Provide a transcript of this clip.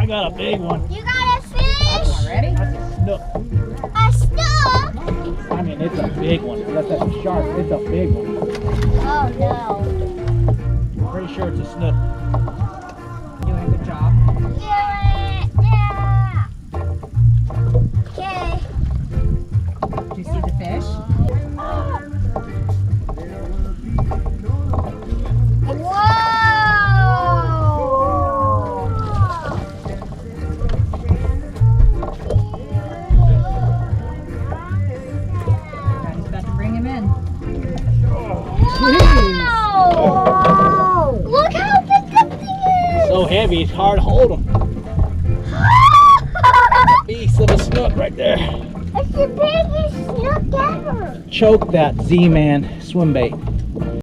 got a big one. You got a fish? Already? That's a snook. A snook? I mean, it's a big one. That's a shark. It's a big one. Oh no. Pretty sure it's a snook. Doing a good job. Yeah. Okay. Do you see the fish? Daddy's about to bring him in. Wow! Look how big that thing is! So heavy, it's hard to hold them. Beast of a snook right there. It's the biggest snook ever! Choke that Z-Man swim bait.